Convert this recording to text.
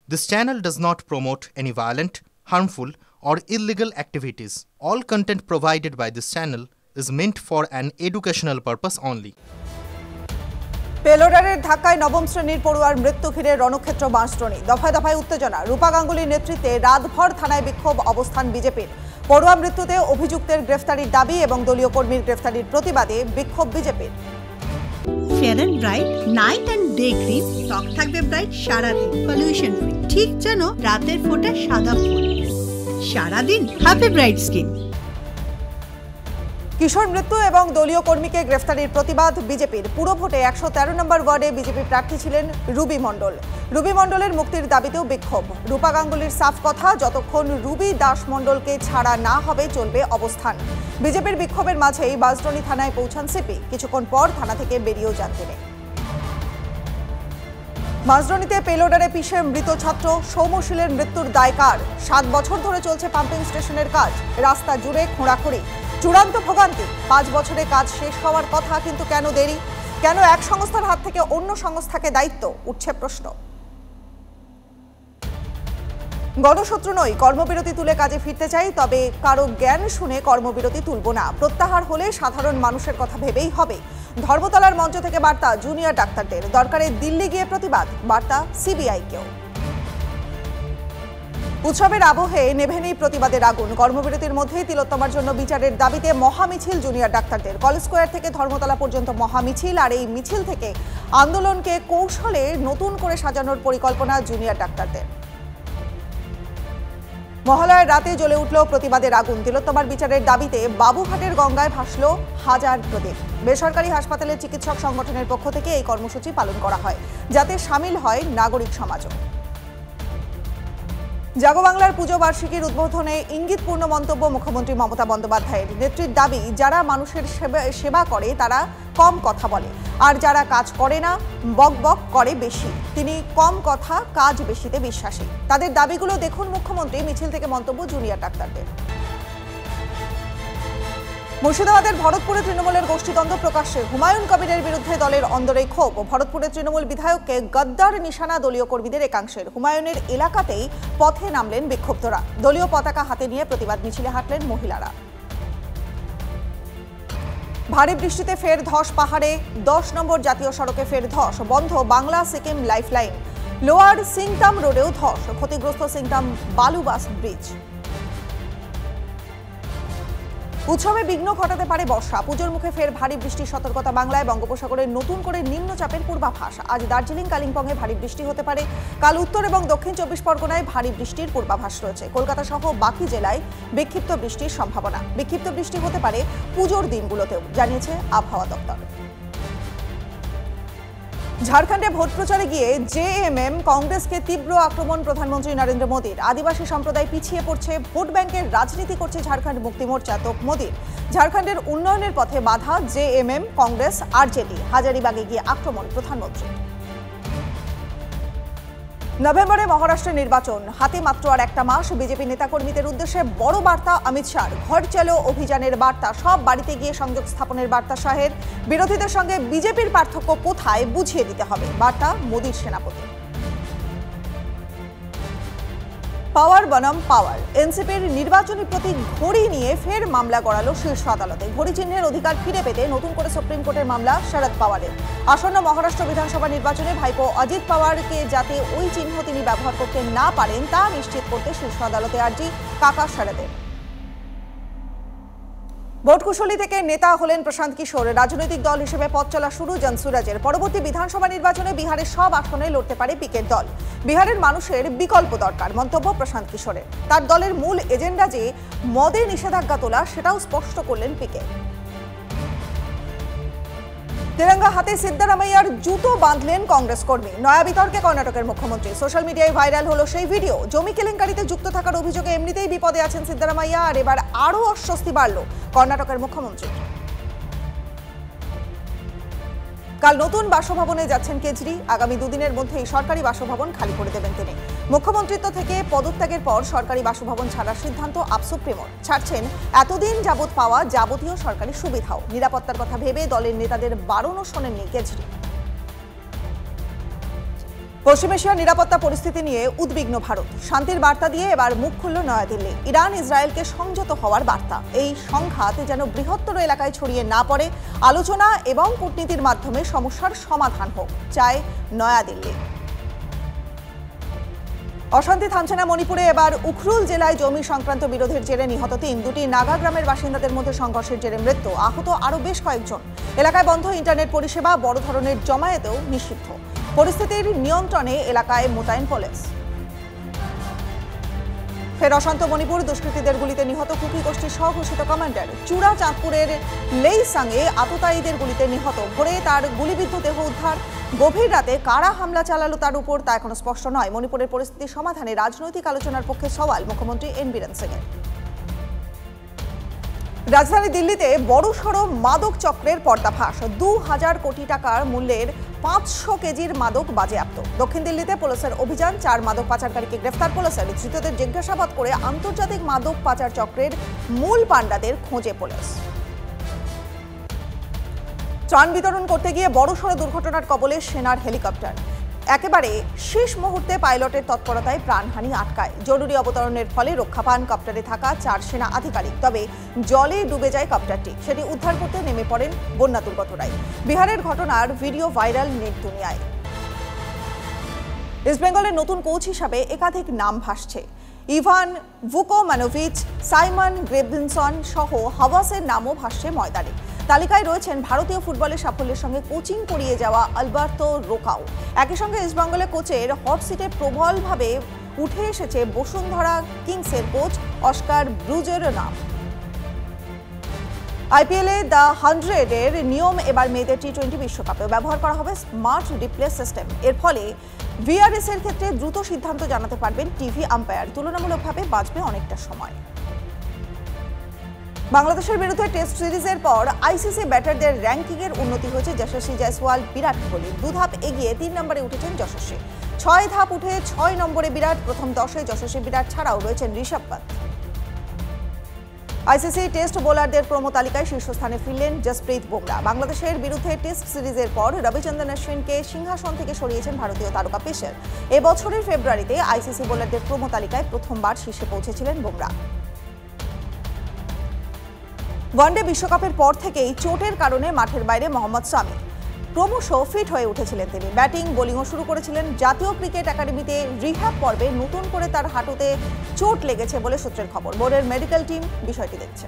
This channel does not promote any violent, harmful, or illegal activities. All content provided by this channel is meant for an educational purpose only. পেলোডারের ধাক্কায় নবম শ্রেণীর পড়ুয়ার মৃত্যু ঘিরে রণক্ষেত্র বাঁশদ্রোণী। দফায় দফায় উত্তেজনা। রূপা গাঙ্গুলির নেতৃত্বে রাতভর থানায় বিক্ষোভ অবস্থান বিজেপির। পড়ুয়া মৃত্যুতে অভিযুক্তের গ্রেফতারির দাবি এবং দলীয় কর্মীর গ্রেফতারির প্রতিবাদে বিক্ষোভ বিজেপির। Fair and bright night and day cream ত্বক থাকবে ব্রাইট সারাদিন, পলিউশন ফ্রি, ঠিক যেন রাতের ফোঁটা সাদা ফুল। সারাদিন হ্যাপি ব্রাইট স্কিন। কিশোর মৃত্যু এবং দলীয় কর্মীকে গ্রেফতারির প্রতিবাদ বিজেপির। পুরো ভোটে ১১৩ নম্বর ওয়ার্ডে বিজেপি প্রার্থী ছিলেন রুবি মণ্ডল। রুবি মণ্ডলের মুক্তির দাবিতেও বিক্ষোভ। রূপা গাঙ্গুলির সাফ কথা, যতক্ষণ রুবি দাস মণ্ডলকে ছাড়া না হবে চলবে অবস্থান। বিজেপির বিক্ষোভের মাঝেই বাঁশদ্রোণী থানায় পৌঁছান সিপি। কিছুক্ষণ পর থানা থেকে বেরিয়েও যান তিনি। বাঁশদ্রোণীতে পেলোডারে পিষে মৃত ছাত্র সৌম্যশীলের মৃত্যুর দায় কার? ৭ বছর ধরে চলছে পাম্পিং স্টেশনের কাজ। রাস্তা জুড়ে খোঁড়াখুঁড়ি, চূড়ান্ত ভোগান্তি। ৫ বছরে কাজ শেষ হওয়ার কথা, কিন্তু কেন দেরি? কেন এক সংস্থার হাত থেকে অন্য সংস্থাকে দায়িত্ব? উঠছে প্রশ্ন। গণশত্রু নই, কর্মবিরতি তুলে কাজে ফিরতে চাই, তবে কারো জ্ঞান শুনে কর্মবিরতি তুলব না। প্রত্যাহার হলে সাধারণ মানুষের কথা ভেবেই হবে। ধর্মতলার মঞ্চ থেকে বার্তা জুনিয়র ডাক্তারদের। দরকারে দিল্লি গিয়ে প্রতিবাদ, বার্তা সিবিআইকেও। উৎসবের আবহে নেভে নেই প্রতিবাদের আগুন। কর্মবিরতির মধ্যেই তিলোত্তমার জন্য বিচারের দাবিতে মহামিছিল জুনিয়র ডাক্তারদের। কলেজ স্কোয়ার থেকে ধর্মতলা পর্যন্ত মহামিছিল। আর এই মিছিল থেকে আন্দোলনকে কৌশলে নতুন করে সাজানোর পরিকল্পনা জুনিয়র ডাক্তারদের। মহালয়ার রাতে জ্বলে উঠল প্রতিবাদের আগুন। তিলোত্তমার বিচারের দাবিতে বাবুঘাটের গঙ্গায় ভাসল হাজার প্রদীপ। বেসরকারি হাসপাতালের চিকিৎসক সংগঠনের পক্ষ থেকে এই কর্মসূচি পালন করা হয়, যাতে সামিল হয় নাগরিক সমাজও। জাগো বাংলার পুজো বার্ষিকীর উদ্বোধনে ইঙ্গিতপূর্ণ মন্তব্য মুখ্যমন্ত্রী মমতা বন্দ্যোপাধ্যায়ের। নেত্রীর দাবি, যারা মানুষের সেবা করে তারা কম কথা বলে, আর যারা কাজ করে না বকবক করে বেশি। তিনি কম কথা কাজ বেশিতে বিশ্বাসী। তাদের দাবিগুলো দেখুন মুখ্যমন্ত্রী মিছিল থেকে মন্তব্য জুনিয়র ডাক্তারদের। মুর্শিদাবাদের ভরতপুরে তৃণমূলের গোষ্ঠীদ্বন্দ্ব প্রকাশ্যে। হুমায়ুন কবিরের বিরুদ্ধে দলের অন্দরে ক্ষোভ। ভরতপুরের তৃণমূল বিধায়ককে গদ্দার নিশানা দলীয় কর্মীদের একাংশের। হুমায়ুনের এলাকাতেই পথে নামলেন বিক্ষুব্ধরা। দলীয় পতাকা হাতে নিয়ে প্রতিবাদ মিছিলে হাঁটলেন মহিলারা। ভারী বৃষ্টিতে ফের ধস পাহাড়ে। ১০ নম্বর জাতীয় সড়কে ফের ধস। বন্ধ বাংলা সিকিম লাইফলাইন। লোয়ার সিংতাম রোডেও ধস। ক্ষতিগ্রস্ত সিংতাম বালুবাস ব্রিজ। উৎসবে বিঘ্ন ঘটাতে পারে বর্ষা। পুজোর মুখে ফের ভারী বৃষ্টির সতর্কতা বাংলায়। বঙ্গোপসাগরে নতুন করে নিম্নচাপের পূর্বাভাস। আজ দার্জিলিং কালিম্পংয়ে ভারী বৃষ্টি হতে পারে। কাল উত্তর এবং দক্ষিণ ২৪ পরগনায় ভারী বৃষ্টির পূর্বাভাস রয়েছে। কলকাতা সহ বাকি জেলায় বিক্ষিপ্ত বৃষ্টির সম্ভাবনা। বিক্ষিপ্ত বৃষ্টি হতে পারে পুজোর দিনগুলোতেও, জানিয়েছে আবহাওয়া দপ্তর। ঝাড়খণ্ডে ভোট প্রচারে গিয়ে জেএমএম কংগ্রেসকে তীব্র আক্রমণ প্রধানমন্ত্রী নরেন্দ্র মোদীর। আদিবাসী সম্প্রদায় পিছিয়ে পড়ছে, ভোট ব্যাংকের রাজনীতি করছে ঝাড়খণ্ড মুক্তি মোর্চা তোপ মোদীর। ঝাড়খণ্ডের উন্নয়নের পথে বাধা জেএমএম কংগ্রেস আরজেডি। হাজারিবাগে গিয়ে আক্রমণ প্রধানমন্ত্রী। নভেম্বরে মহারাষ্ট্রের নির্বাচন হাতে মাত্র আর একটা মাস। বিজেপি নেতাকর্মীদের উদ্দেশ্যে বড় বার্তা অমিত শাহর। ঘর চলো অভিযানের বার্তা, সব বাড়িতে গিয়ে সংযোগ স্থাপনের বার্তা শাহের। বিরোধীদের সঙ্গে বিজেপির পার্থক্য কোথায় বুঝিয়ে দিতে হবে, বার্তা মোদীর সেনাপতি। পাওয়ার বনাম পাওয়ার। এনসিপির নির্বাচনী প্রতীক ঘড়ি নিয়ে ফের মামলা গড়ালো শীর্ষ আদালতে। ঘড়ি চিহ্নের অধিকার ফিরে পেতে নতুন করে সুপ্রিম কোর্টের মামলা শরদ পাওয়ারের। আসন্ন মহারাষ্ট্র বিধানসভা নির্বাচনে ভাইপো অজিত পাওয়ারকে যাতে ওই চিহ্ন তিনি ব্যবহার করতে না পারেন তা নিশ্চিত করতে শীর্ষ আদালতে আর্জি কাকা শরদের। ভোটকুশলী থেকে নেতা হলেন প্রশান্ত কিশোর। রাজনৈতিক দল হিসেবে পথ চলা শুরু জনসুরাজের। পরবর্তী বিধানসভা নির্বাচনে বিহারের সব আসনে লড়তে পারে পিকের দল। বিহারের মানুষের বিকল্প দরকার, মন্তব্য প্রশান্ত কিশোরের। তার দলের মূল এজেন্ডা যে মদে নিষেধাজ্ঞা তোলা, সেটাও স্পষ্ট করলেন পিকে। তেলেঙ্গা হাতে সিদ্দারামাইয়ার জুতো বাঁধলেন কংগ্রেস কর্মী। নয়া বিতর্কে কর্ণাটকের মুখ্যমন্ত্রী। সোশ্যাল মিডিয়ায় ভাইরাল হলো সেই ভিডিও। জমি কেলেঙ্কারিতে যুক্ত থাকার অভিযোগে এমনিতেই বিপদে আছেন সিদ্দারামাইয়া, আর এবার আরও অস্বস্তি বাড়ল কর্ণাটকের মুখ্যমন্ত্রী। কাল নতুন বাসভবনে যাচ্ছেন কেজরি। আগামী দুদিনের মধ্যেই সরকারি বাসভবন খালি করে দেবেন তিনি। মুখ্যমন্ত্রিত্ব থেকে পদত্যাগের পর সরকারি বাসভবন ছাড়ার সিদ্ধান্ত আপ সুপ্রিমোর। ছাড়ছেন এতদিন যাবৎ পাওয়া যাবতীয় সরকারি সুবিধাও। নিরাপত্তার কথা ভেবে দলের নেতাদের বারণও শোনেননি কেজরি। পশ্চিম এশিয়ার নিরাপত্তা পরিস্থিতি নিয়ে উদ্বিগ্ন ভারত। শান্তির বার্তা দিয়ে এবার মুখ খুলল নয়াদিল্লি। ইরান ইসরায়েলকে সংযত হওয়ার বার্তা। এই সংঘাত যেন বৃহত্তর এলাকায় ছড়িয়ে না পড়ে, আলোচনা এবং কূটনীতির মাধ্যমে সমস্যার সমাধান হোক, চায় নয়াদিল্লি। অশান্তি থামছে না মণিপুরে। এবার উখরুল জেলায় জমি সংক্রান্ত বিরোধের জেরে নিহত 3। দুটি নাগা গ্রামের বাসিন্দাদের মধ্যে সংঘর্ষের জেরে মৃত্যু, আহত আরও বেশ কয়েকজন। এলাকায় বন্ধ ইন্টারনেট পরিষেবা, বড় ধরনের জমায়েতেও নিষিদ্ধ। পরিস্থিতির নিয়ন্ত্রণে এলাকায় মোতায়েন পুলিশ। ফের অশান্ত মণিপুর। দুষ্কৃতীদের গুলিতে নিহত কুকি গোষ্ঠীর স্বঘোষিত কমান্ডার। চূড়া চাঁদপুরের লেইসাংয়ে আততায়ীদের গুলিতে নিহত। ভোরে তার গুলিবিদ্ধ দেহ উদ্ধার। গভীর রাতে কারা হামলা চালালো তার উপর তা এখনো স্পষ্ট নয়। মণিপুরের পরিস্থিতি সমাধানে রাজনৈতিক আলোচনার পক্ষে সওয়াল মুখ্যমন্ত্রী এন বীরেন সিংয়ের। রাজধানী দিল্লিতে বড়সড় মাদক চক্রের পর্দাফাঁস। 2000 কোটি টাকার মূল্যের 500 কেজির মাদক বাজেয়াপ্ত। দক্ষিণ দিল্লিতে পুলিশের অভিযান, 4 মাদক পাচারকারীকে গ্রেফতার পুলিশের। ধৃতদের জিজ্ঞাসাবাদ করে আন্তর্জাতিক মাদক পাচার চক্রের মূল পাণ্ডাদের খোঁজে পুলিশ। ত্রাণ বিতরণ করতে গিয়ে বড়সড় দুর্ঘটনার কবলে সেনার হেলিকপ্টার। একেবারে শেষ মুহূর্তে পাইলটের তৎপরতায় প্রাণহানি আটকায়। জরুরি অবতরণের ফলে রক্ষা পান কপ্টারে থাকা 4 সেনা আধিকারিক। তবে জলে ডুবে যায় কপ্টারটি। সেটি উদ্ধার করতে নেমে পড়েন বন্যা দুর্গতরাই। বিহারের ঘটনার ভিডিও ভাইরাল নেট দুনিয়ায়। ইস্টবেঙ্গলের নতুন কোচ হিসাবে একাধিক নাম ভাসছে। ইভান ভুকোমানোভিচ, সাইমন গ্রেভিনসন সহ হাওয়াসের নামও ভাসছে ময়দানে। তালিকায় রয়েছেন ভারতীয় ফুটবলের সাফল্যের সঙ্গে কোচিং করিয়ে যাওয়া আলবার্তো রোকাও। একই সঙ্গে ইস্টবেঙ্গলের কোচের হট সিটে প্রবলভাবে উঠে এসেছে বসুন্ধরা কিংসের কোচ অস্কার ব্রুজেরও নাম। আইপিএলে দ্য 100-এর নিয়ম এবার মেয়েদের টি-20 বিশ্বকাপে ব্যবহার করা হবে স্মার্ট রিপ্লে সিস্টেম। এর ফলে ভিআরএস এর ক্ষেত্রে দ্রুত সিদ্ধান্ত জানাতে পারবেন টিভি আম্পায়ার। তুলনামূলকভাবে বাঁচবে অনেকটা সময়। বাংলাদেশের বিরুদ্ধে টেস্ট সিরিজের পর আইসিসি ব্যাটারদের র্যাঙ্কিংয়ের উন্নতি হয়েছে যশস্বী জয়সওয়াল, বিরাট কোহলি। 2 ধাপ এগিয়ে 3 নম্বরে উঠেছেন যশস্বী। 6 ধাপ উঠে 6 নম্বরে বিরাট। প্রথম 10-এ যশস্বী, বিরাট ছাড়াও রয়েছেন ঋষভ পান্ত। আইসিসি টেস্ট বোলারদের প্রোমো তালিকায় শীর্ষস্থানে ফিরলেন জসপ্রীত বুমরা। বাংলাদেশের বিরুদ্ধে টেস্ট সিরিজের পর রবিচন্দ্রন অশ্বিনকে সিংহাসন থেকে সরিয়েছেন ভারতীয় তারকা পেসার। এবছরের ফেব্রুয়ারিতে আইসিসি বোলারদের প্রোমো তালিকায় প্রথমবার শীর্ষে পৌঁছেছিলেন বুমরা। ওয়ানডে বিশ্বকাপের পর থেকেই চোটের কারণে মাঠের বাইরে মোহাম্মদ সামি। ক্রমশ ফিট হয়ে উঠেছিলেন তিনি। ব্যাটিং বোলিংও শুরু করেছিলেন। জাতীয় ক্রিকেট একাডেমিতে রিহ্যাব পর্বে নতুন করে তার হাঁটুতে চোট লেগেছে বলে সূত্রের খবর। বোর্ডের মেডিকেল টিম বিষয়টি দেখছে।